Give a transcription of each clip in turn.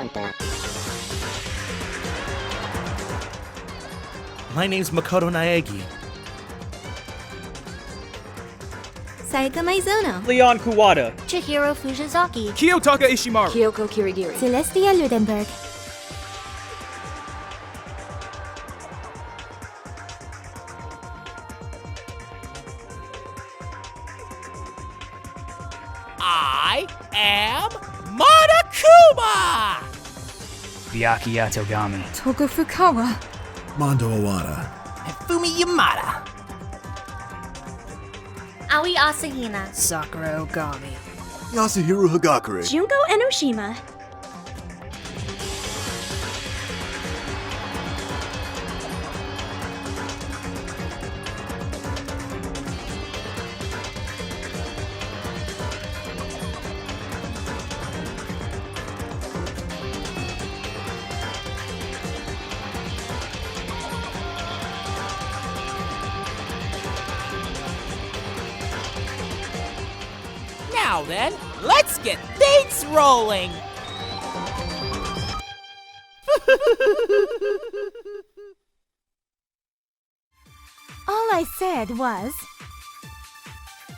Hunter. My name's Makoto Naegi. Sayaka Maizono. Leon Kuwata. Chihiro Fujizaki. Kiyotaka Ishimaru. Kyoko Kirigiri. Celestia Ludenberg. I am Monokuma! Byakuya Togami. Togo Fukawa. Mondo Owada. And Fumi Yamada. Aoi Asahina. Sakura Ogami. Yasuhiro Hagakure. Junko Enoshima. Now then, let's get things rolling! All I said was,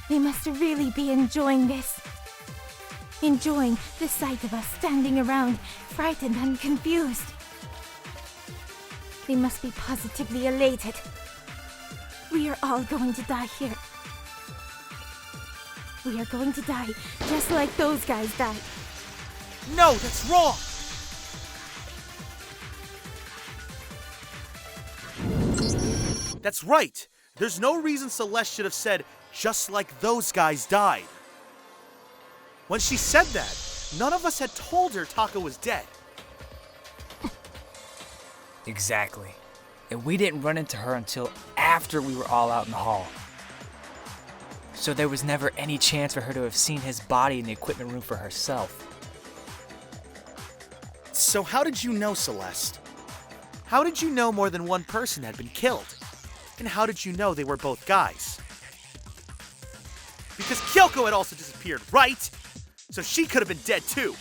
we must really be enjoying this. Enjoying the sight of us standing around, frightened and confused. They must be positively elated. We are all going to die here. We are going to die just like those guys died. No, that's wrong! That's right! There's no reason Celeste should have said, just like those guys died. When she said that, none of us had told her Taka was dead. Exactly. And we didn't run into her until after we were all out in the hall. So there was never any chance for her to have seen his body in the equipment room for herself. So how did you know, Celeste? How did you know more than one person had been killed? And how did you know they were both guys? Because Kyoko had also disappeared, right? So she could have been dead too.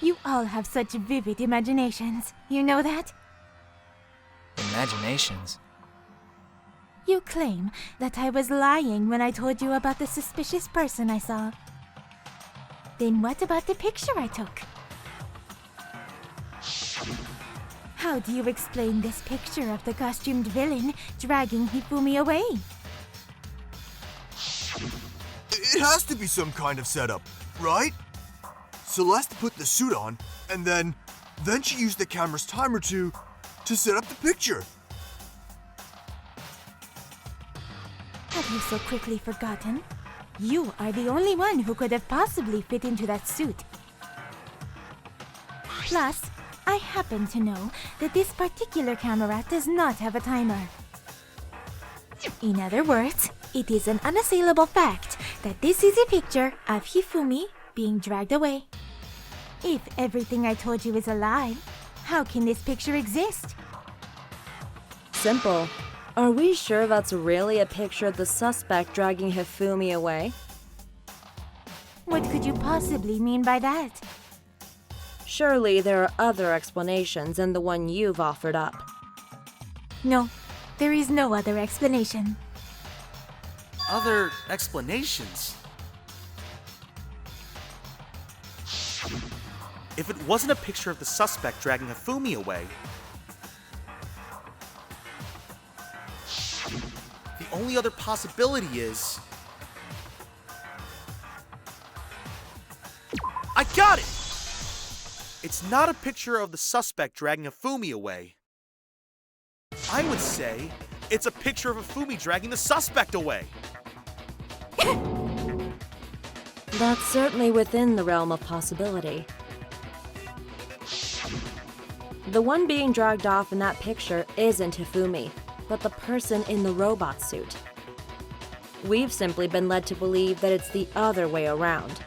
You all have such vivid imaginations. You know that? Imaginations? You claim that I was lying when I told you about the suspicious person I saw. Then what about the picture I took? How do you explain this picture of the costumed villain dragging Hifumi away? It has to be some kind of setup, right? Celeste put the suit on, and then she used the camera's timer to set up the picture. Have you so quickly forgotten? You are the only one who could have possibly fit into that suit. Plus, I happen to know that this particular camera does not have a timer. In other words, it is an unassailable fact that this is a picture of Hifumi being dragged away. If everything I told you is a lie, how can this picture exist? Simple. Are we sure that's really a picture of the suspect dragging Hifumi away? What could you possibly mean by that? Surely there are other explanations than the one you've offered up. No, there is no other explanation. Other explanations? If it wasn't a picture of the suspect dragging Hifumi away, the only other possibility is... I got it! It's not a picture of the suspect dragging Hifumi away. I would say it's a picture of Hifumi dragging the suspect away. That's certainly within the realm of possibility. The one being dragged off in that picture isn't Hifumi, but the person in the robot suit. We've simply been led to believe that it's the other way around.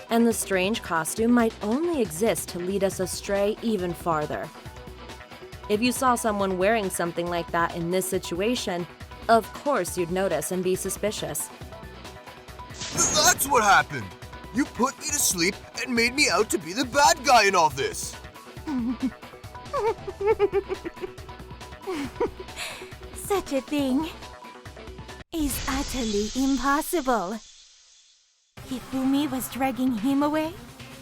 And the strange costume might only exist to lead us astray even farther. If you saw someone wearing something like that in this situation, Of course you'd notice and be suspicious. That's what happened! You put me to sleep and made me out to be the bad guy in all this! Such a thing is utterly impossible. Hifumi was dragging him away?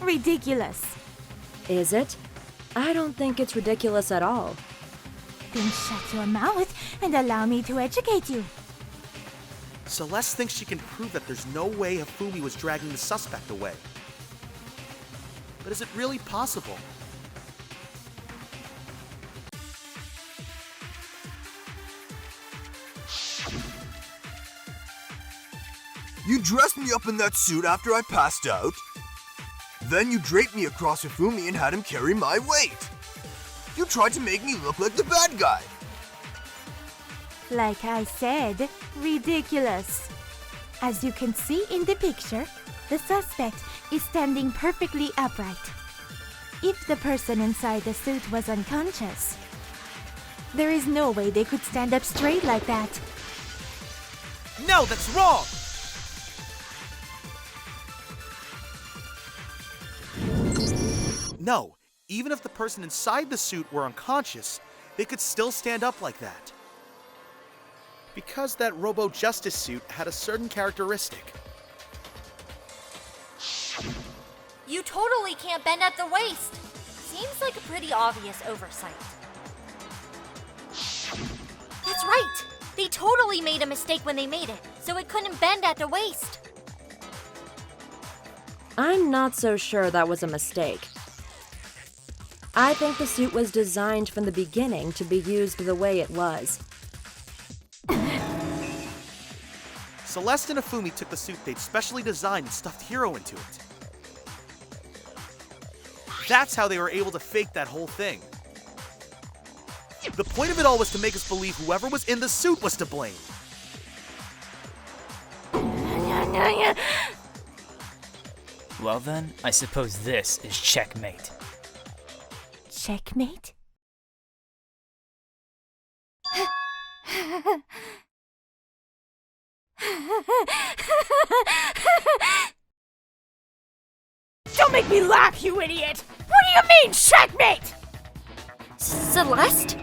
Ridiculous. Is it? I don't think it's ridiculous at all. Then shut your mouth and allow me to educate you. Celeste thinks she can prove that there's no way Hifumi was dragging the suspect away. But is it really possible? You dressed me up in that suit after I passed out. Then you draped me across Hifumi and had him carry my weight. You tried to make me look like the bad guy. Like I said, ridiculous. As you can see in the picture, the suspect is standing perfectly upright. If the person inside the suit was unconscious, there is no way they could stand up straight like that. No, that's wrong! No, even if the person inside the suit were unconscious, they could still stand up like that. Because that Robo-Justice suit had a certain characteristic. You totally can't bend at the waist. Seems like a pretty obvious oversight. That's right! They totally made a mistake when they made it, so it couldn't bend at the waist. I'm not so sure that was a mistake. I think the suit was designed from the beginning to be used the way it was. Celeste and Hifumi took the suit they'd specially designed and stuffed Hiro into it. That's how they were able to fake that whole thing. The point of it all was to make us believe whoever was in the suit was to blame. Well then, I suppose this is checkmate. Checkmate? Don't make me laugh, you idiot! What do you mean, checkmate? Celeste?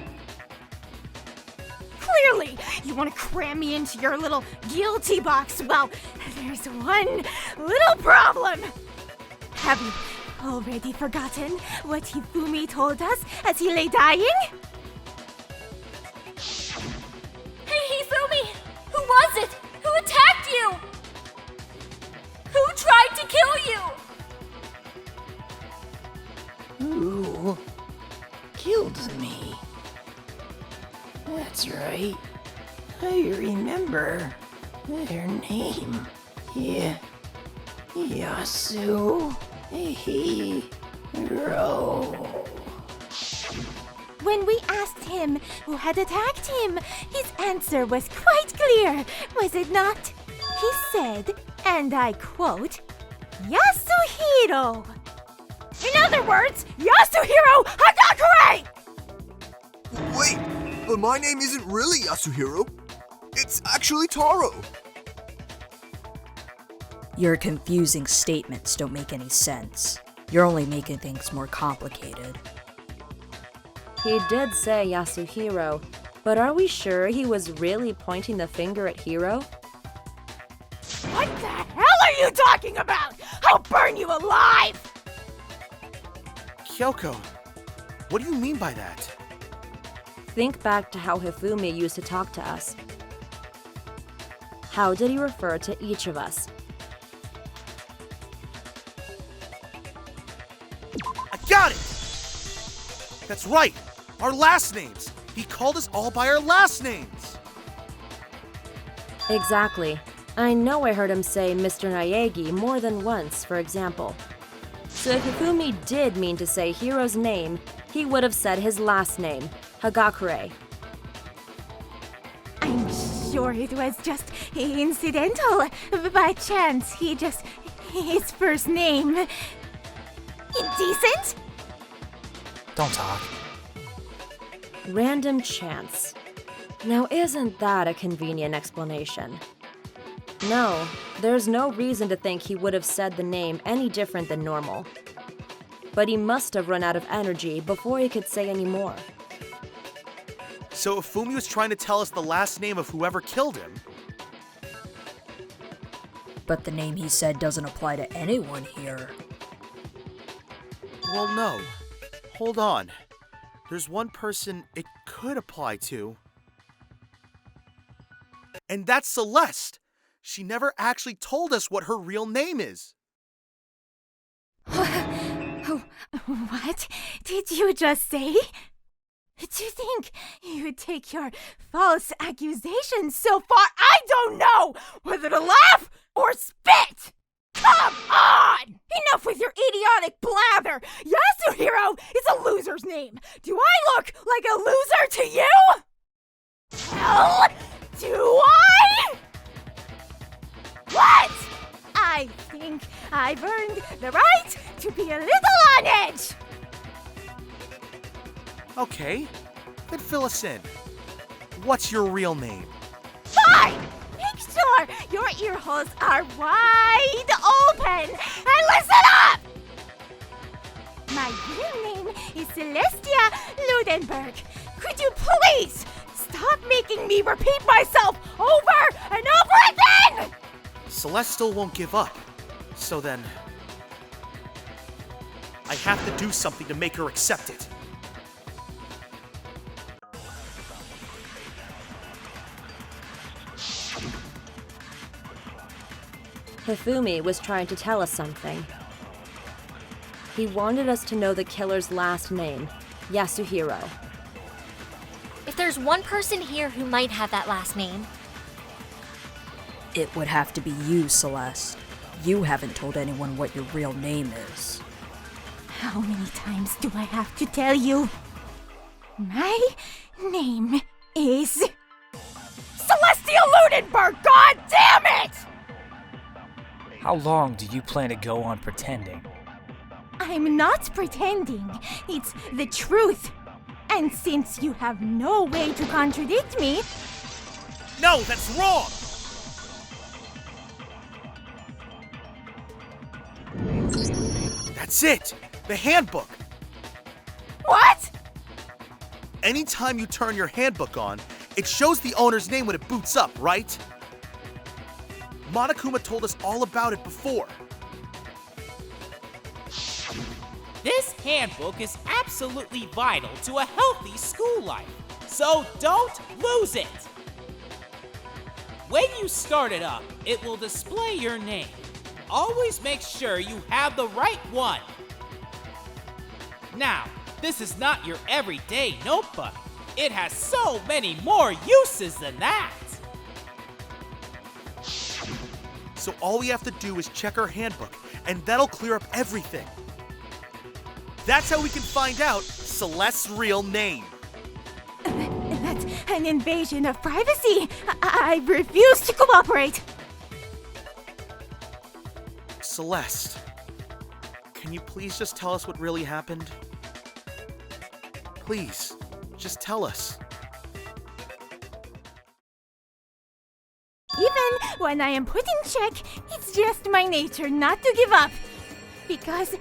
Clearly, you want to cram me into your little guilty box. Well, there's one little problem. Have you already forgotten what Hifumi told us as he lay dying? Hey, Hifumi! Who was it? Who attacked you? Who tried to kill you? Who killed me? That's right. I remember their name. Yasuhiro. When we asked him who had attacked him, his answer was quite clear, was it not? He said, and I quote, Yasuhiro! In other words, Yasuhiro Hagakure! Wait, but my name isn't really Yasuhiro. It's actually Taro. Your confusing statements don't make any sense. You're only making things more complicated. He did say Yasuhiro, but are we sure he was really pointing the finger at Hiro? What the hell are you talking about? I'll burn you alive! Kyoko, what do you mean by that? Think back to how Hifumi used to talk to us. How did he refer to each of us? I got it! That's right! Our last names! He called us all by our last names! Exactly. I know I heard him say Mr. Naegi more than once, for example. So if Hifumi did mean to say Hiro's name, he would have said his last name, Hagakure. I'm sure it was just incidental. By chance, his first name. Indecent? Don't talk. Random chance. Now isn't that a convenient explanation? No, there's no reason to think he would have said the name any different than normal. But he must have run out of energy before he could say any more. So if Fumi was trying to tell us the last name of whoever killed him... But the name he said doesn't apply to anyone here. Well, no. Hold on. There's one person it could apply to. And that's Celeste! She never actually told us what her real name is. What did you just say? To think you'd take your false accusations so far, I don't know whether to laugh or spit! Come on! Enough with your idiotic blather! Yasuhiro is a loser's name! Do I look like a loser to you? Hell, do I? What? I think I've earned the right to be a little on edge! Okay, then fill us in. What's your real name? Fine! Make sure your ear holes are wide open and listen up! My real name is Celestia Ludenberg. Could you please stop making me repeat myself over and over again? Celeste still won't give up. So then... I have to do something to make her accept it. Hifumi was trying to tell us something. He wanted us to know the killer's last name, Yasuhiro. If there's one person here who might have that last name, It would have to be you, Celeste. You haven't told anyone what your real name is. How many times do I have to tell you? My name is Celestia Ludenberg, god damn it! How long do you plan to go on pretending? I'm not pretending. It's the truth. And since you have no way to contradict me... No, that's wrong! That's it! The handbook! What? Anytime you turn your handbook on, it shows the owner's name when it boots up, right? Monokuma told us all about it before. This handbook is absolutely vital to a healthy school life, so don't lose it! When you start it up, it will display your name. Always make sure you have the right one. Now, this is not your everyday notebook. It has so many more uses than that. So all we have to do is check our handbook, and that'll clear up everything. That's how we can find out Celeste's real name. That's an invasion of privacy. I refuse to cooperate. Celeste, can you please just tell us what really happened? Please, just tell us. Even when I am put in check, it's just my nature not to give up. Because...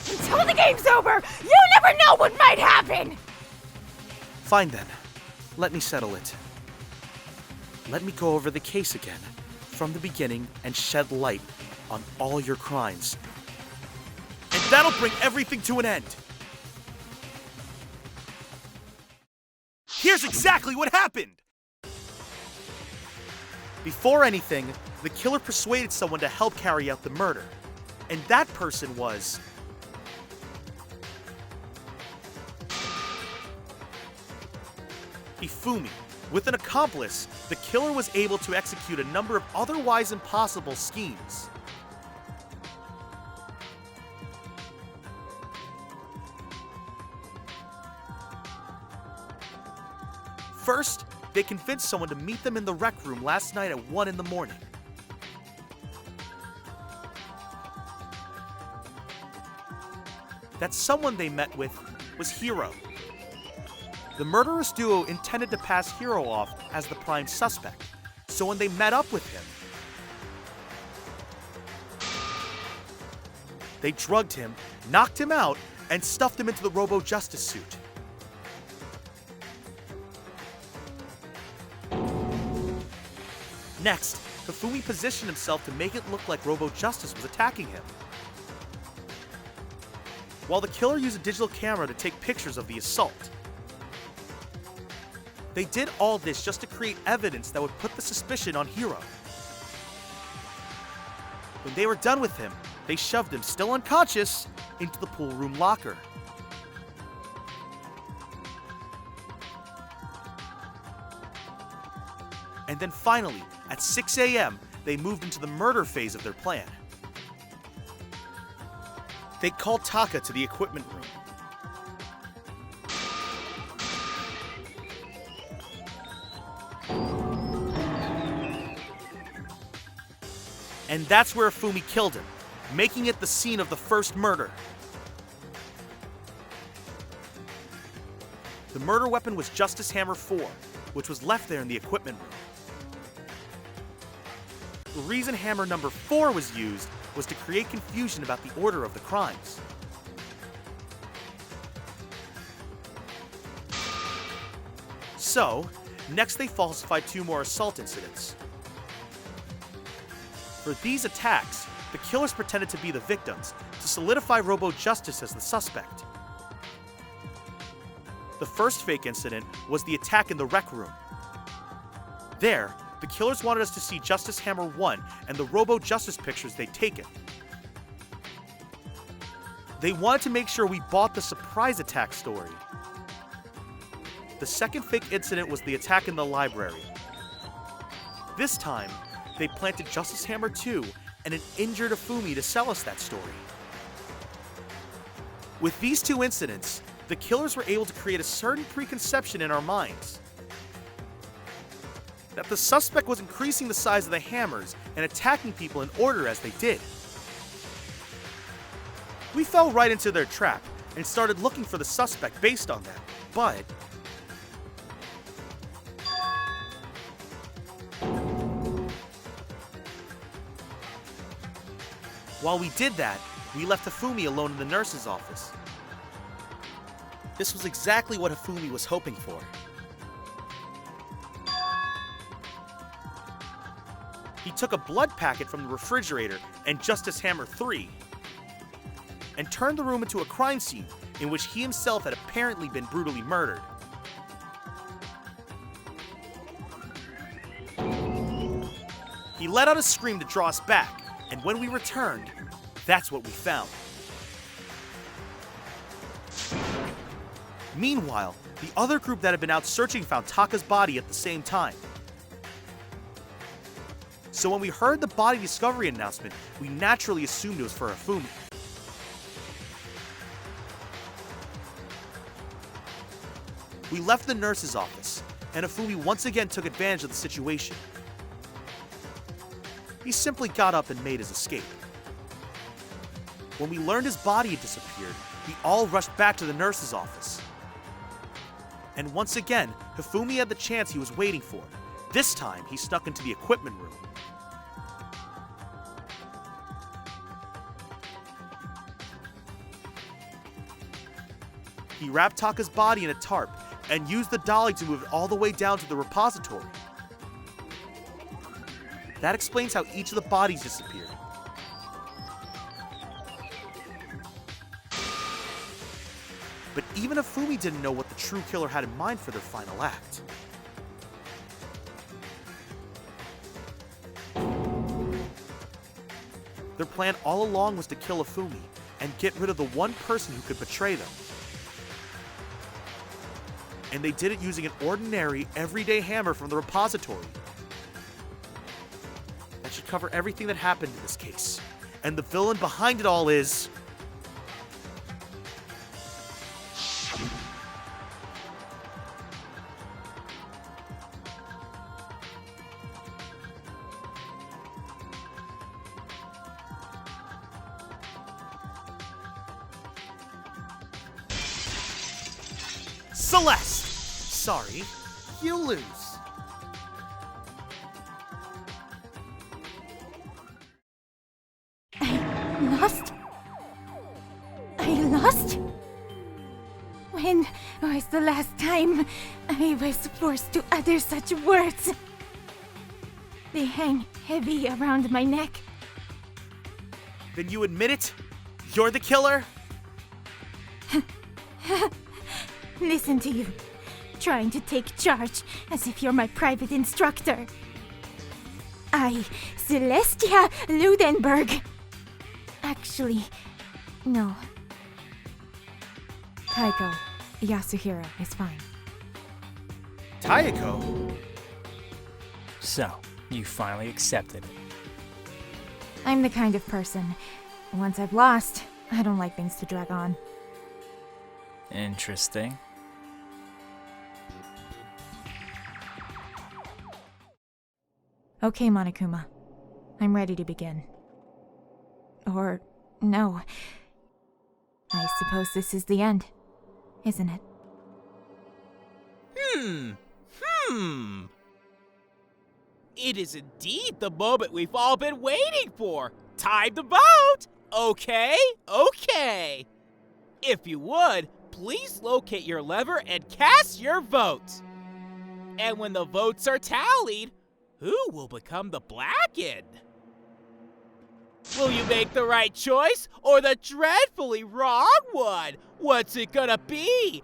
Until the game's over, you never know what might happen! Fine then. Let me settle it. Let me go over the case again, from the beginning, and shed light on all your crimes. And that'll bring everything to an end! Here's exactly what happened! Before anything, the killer persuaded someone to help carry out the murder. And that person was... Hifumi. With an accomplice, the killer was able to execute a number of otherwise impossible schemes. First, they convinced someone to meet them in the rec room last night at 1 in the morning. that someone they met with was Hiro. The murderous duo intended to pass Hiro off as the prime suspect, so when they met up with him, they drugged him, knocked him out, and stuffed him into the Robo-Justice suit. Next, Hifumi positioned himself to make it look like Robo-Justice was attacking him, while the killer used a digital camera to take pictures of the assault. They did all this just to create evidence that would put the suspicion on Hiro. When they were done with him, they shoved him, still unconscious, into the pool room locker. And then finally, at 6 a.m., they moved into the murder phase of their plan. They called Taka to the equipment room. And that's where Hifumi killed him, making it the scene of the first murder. The murder weapon was Justice Hammer 4, which was left there in the equipment room. The reason Hammer number 4 was used was to create confusion about the order of the crimes. So, next they falsified 2 more assault incidents. For these attacks, the killers pretended to be the victims to solidify Robo-Justice as the suspect. The first fake incident was the attack in the rec room. There, the killers wanted us to see Justice Hammer 1 and the Robo-Justice pictures they'd taken. They wanted to make sure we bought the surprise attack story. The second fake incident was the attack in the library. This time, they planted Justice Hammer 2 and an injured Hifumi to sell us that story. With these 2 incidents, the killers were able to create a certain preconception in our minds that the suspect was increasing the size of the hammers and attacking people in order as they did. We fell right into their trap and started looking for the suspect based on that, but while we did that, we left Hifumi alone in the nurse's office. This was exactly what Hifumi was hoping for. He took a blood packet from the refrigerator and Justice Hammer 3 and turned the room into a crime scene in which he himself had apparently been brutally murdered. He let out a scream to draw us back, and when we returned, that's what we found. Meanwhile, the other group that had been out searching found Taka's body at the same time. So when we heard the body discovery announcement, we naturally assumed it was for Hifumi. We left the nurse's office, and Hifumi once again took advantage of the situation. He simply got up and made his escape. When we learned his body had disappeared, we all rushed back to the nurse's office. And once again, Hifumi had the chance he was waiting for. This time, he snuck into the equipment room. He wrapped Taka's body in a tarp and used the dolly to move it all the way down to the repository. That explains how each of the bodies disappeared. But even Hifumi didn't know what the true killer had in mind for their final act. Their plan all along was to kill Hifumi and get rid of the one person who could betray them. And they did it using an ordinary, everyday hammer from the repository. That should cover everything that happened in this case. And the villain behind it all is... Celeste! Sorry, you lose. Lost? I lost? When was the last time I was forced to utter such words? They hang heavy around my neck. Then you admit it? You're the killer? Listen to you, trying to take charge as if you're my private instructor. I, Celestia Ludenberg. Actually, no. Kyoko, Yasuhiro is fine. Kyoko? So, you finally accepted it. I'm the kind of person, once I've lost, I don't like things to drag on. Interesting. Okay, Monokuma. I'm ready to begin. Or, no. I suppose this is the end, isn't it? It is indeed the moment we've all been waiting for. Time to vote! Okay. If you would, please locate your lever and cast your vote. And when the votes are tallied, who will become the Blackened? Will you make the right choice or the dreadfully wrong one? What's it gonna be?